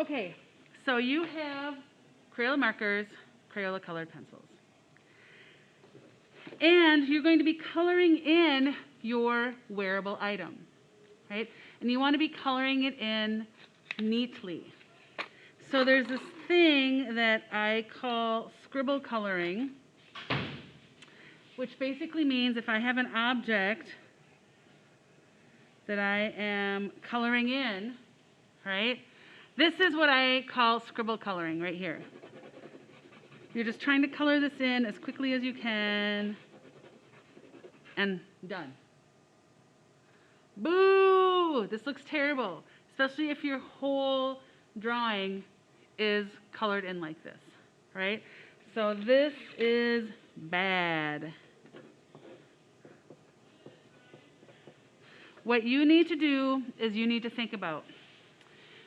Okay, so you have Crayola markers, Crayola colored pencils. And you're going to be coloring in your wearable item, right? And you want to be coloring it in neatly. So there's this thing that I call scribble coloring, which basically means if I have an object that I am coloring in, right? This is what I call scribble coloring right here. You're just trying to color this in as quickly as you can, and done. Boo! This looks terrible, especially if your whole drawing is colored in like this, right? So this is bad. What you need to do is you need to think about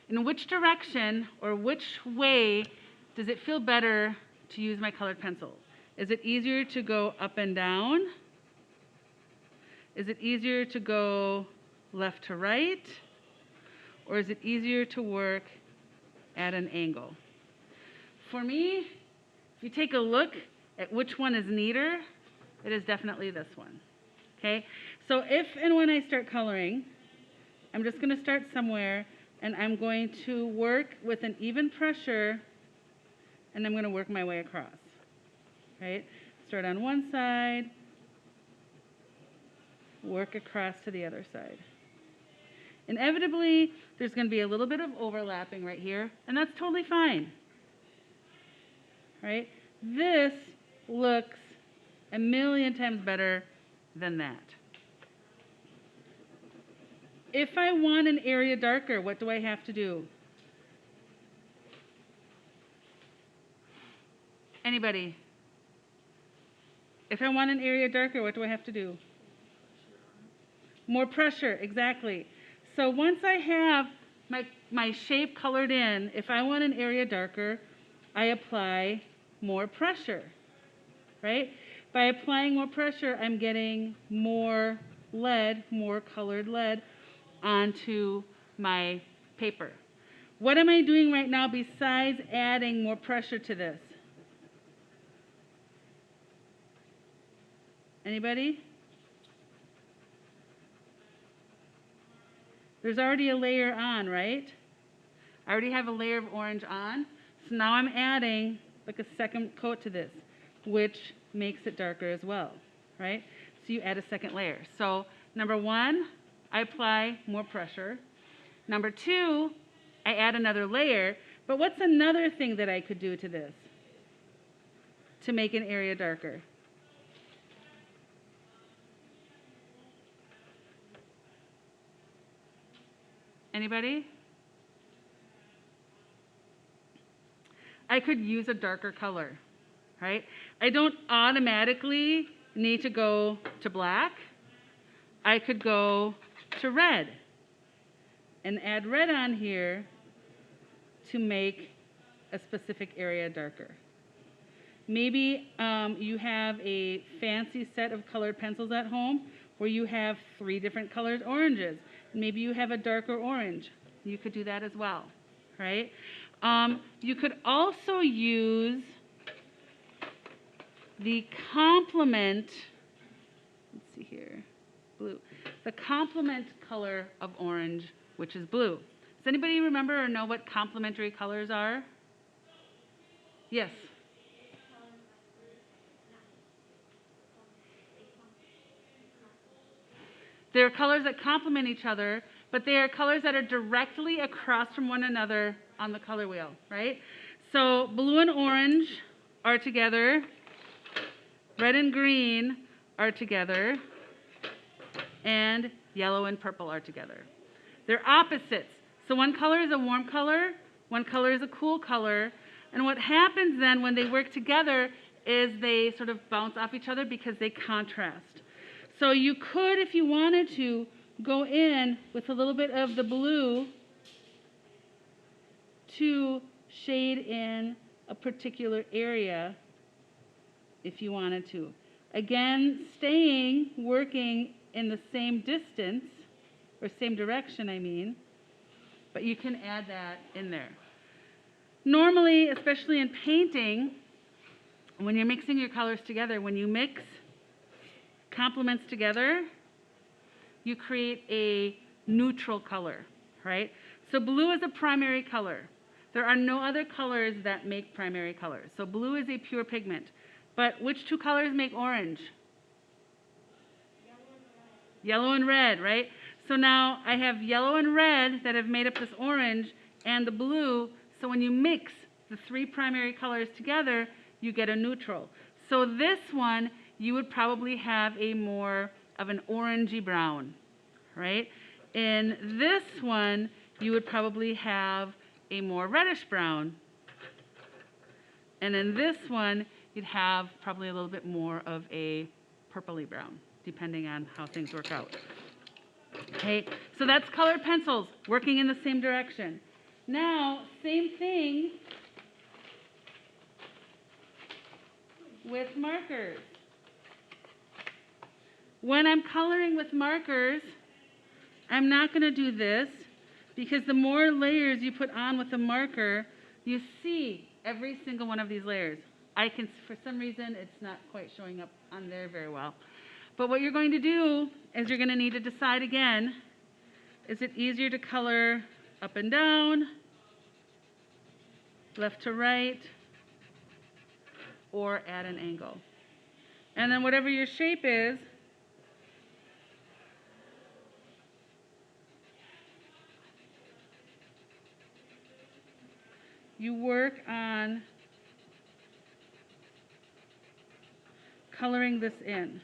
in which direction or which way does it feel better to use my colored pencil? Is it easier to go up and down? Is it easier to go left to right? Or is it easier to work at an angle? For me, if you take a look at which one is neater, it is definitely this one. Okay? So if and when I start coloring, I'm just going to start somewhere and I'm going to work with an even pressure and I'm going to work my way across. Right? Start on one side, work across to the other side. Inevitably, there's going to be a little bit of overlapping right here, and that's totally fine. Right? This looks a million times better than that. If I want an area darker, what do I have to do? Anybody? If I want an area darker, what do I have to do? More pressure, exactly. So once I have my shape colored in, if I want an area darker, I apply more pressure, right? By applying more pressure, I'm getting more lead, more colored lead onto my paper. What am I doing right now besides adding more pressure to this? Anybody? There's already a layer on, right? I already have a layer of orange on. So now I'm adding like a second coat to this, which makes it darker as well, right? So you add a second layer. So number one, I apply more pressure. Number two, I add another layer. But what's another thing that I could do to this to make an area darker? Anybody? I could use a darker color, right? I don't automatically need to go to black. I could go to red and add red on here to make a specific area darker. Maybe you have a fancy set of colored pencils at home where you have 3 different colored oranges. Maybe you have a darker orange. You could do that as well, right? You could also use the complement, let's see here, blue, the complement color of orange, which is blue. Does anybody remember or know what complementary colors are? Yes. They're colors that complement each other, but they are colors that are directly across from one another on the color wheel, right? So blue and orange are together, red and green are together, and yellow and purple are together. They're opposites. So one color is a warm color, one color is a cool color, and what happens then when they work together is they sort of bounce off each other because they contrast. So you could, if you wanted to, go in with a little bit of the blue to shade in a particular area if you wanted to. Again, working in the same distance, or same direction, I mean, but you can add that in there. Normally, especially in painting, when you're mixing your colors together, when you mix complements together, you create a neutral color, right? So blue is a primary color. There are no other colors that make primary colors. So blue is a pure pigment. But which two colors make orange? Yellow and red, right? So now I have yellow and red that have made up this orange and the blue. So when you mix the three primary colors together, you get a neutral. So this one, you would probably have a more of an orangey brown, right? In this one, you would probably have a more reddish brown. And in this one, you'd have probably a little bit more of a purpley brown, depending on how things work out. Okay, so that's colored pencils working in the same direction. Now, same thing with markers. When I'm coloring with markers, I'm not going to do this because the more layers you put on with a marker, you see every single one of these layers. For some reason, it's not quite showing up on there very well. But what you're going to do is you're going to need to decide again, is it easier to color up and down, left to right, or at an angle? And then whatever your shape is, you work on coloring this in.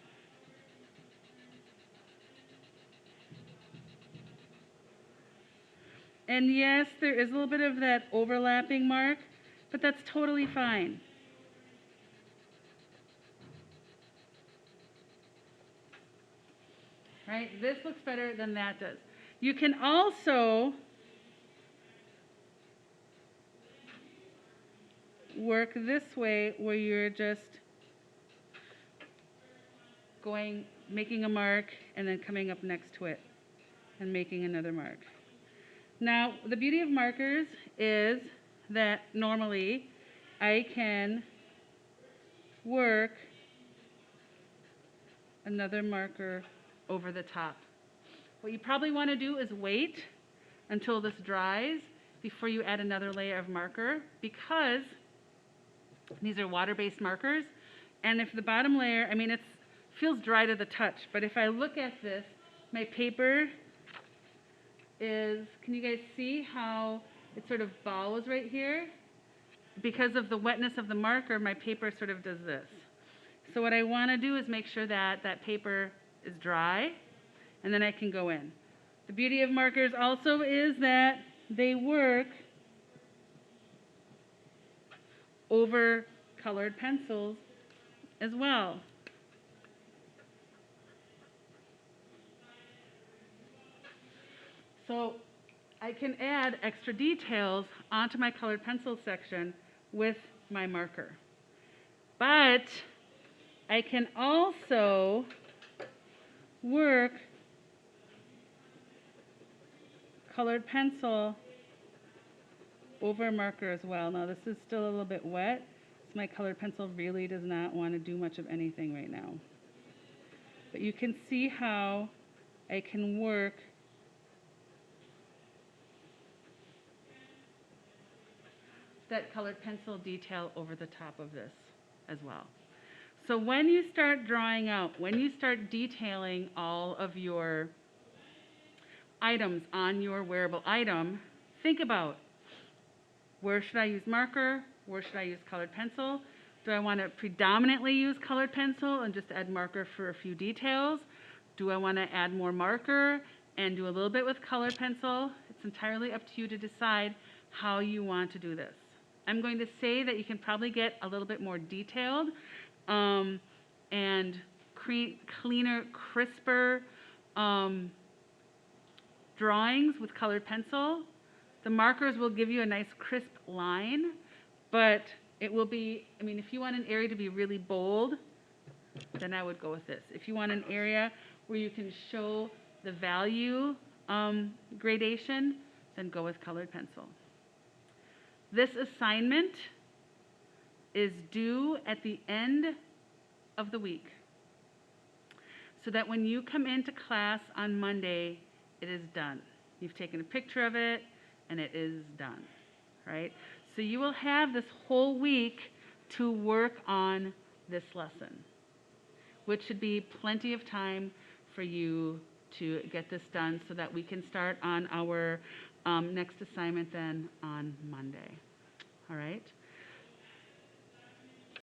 And yes, there is a little bit of that overlapping mark, but that's totally fine. Right? This looks better than that does. You can also work this way where you're just making a mark and then coming up next to it and making another mark. Now, the beauty of markers is that normally I can work another marker over the top. What you probably want to do is wait until this dries before you add another layer of marker, because these are water-based markers, and if the bottom layer, it feels dry to the touch, but if I look at this, my paper is, can you guys see how it sort of bows right here? Because of the wetness of the marker, my paper sort of does this. So what I want to do is make sure that that paper is dry, and then I can go in. The beauty of markers also is that they work over colored pencils as well. So I can add extra details onto my colored pencil section with my marker. But I can also work colored pencil over marker as well. Now this is still a little bit wet, so my colored pencil really does not want to do much of anything right now. But you can see how I can work that colored pencil detail over the top of this as well. So when you start drawing out, when you start detailing all of your items on your wearable item, think about, where should I use marker? Where should I use colored pencil? Do I want to predominantly use colored pencil and just add marker for a few details? Do I want to add more marker and do a little bit with colored pencil? It's entirely up to you to decide how you want to do this. I'm going to say that you can probably get a little bit more detailed and cleaner, crisper drawings with colored pencil. The markers will give you a nice crisp line, but it will be, if you want an area to be really bold, then I would go with this. If you want an area where you can show the value gradation, then go with colored pencil. This assignment is due at the end of the week, so that when you come into class on Monday, it is done. You've taken a picture of it, and it is done, right? So you will have this whole week to work on this lesson, which should be plenty of time for you to get this done so that we can start on our next assignment then on Monday. All right?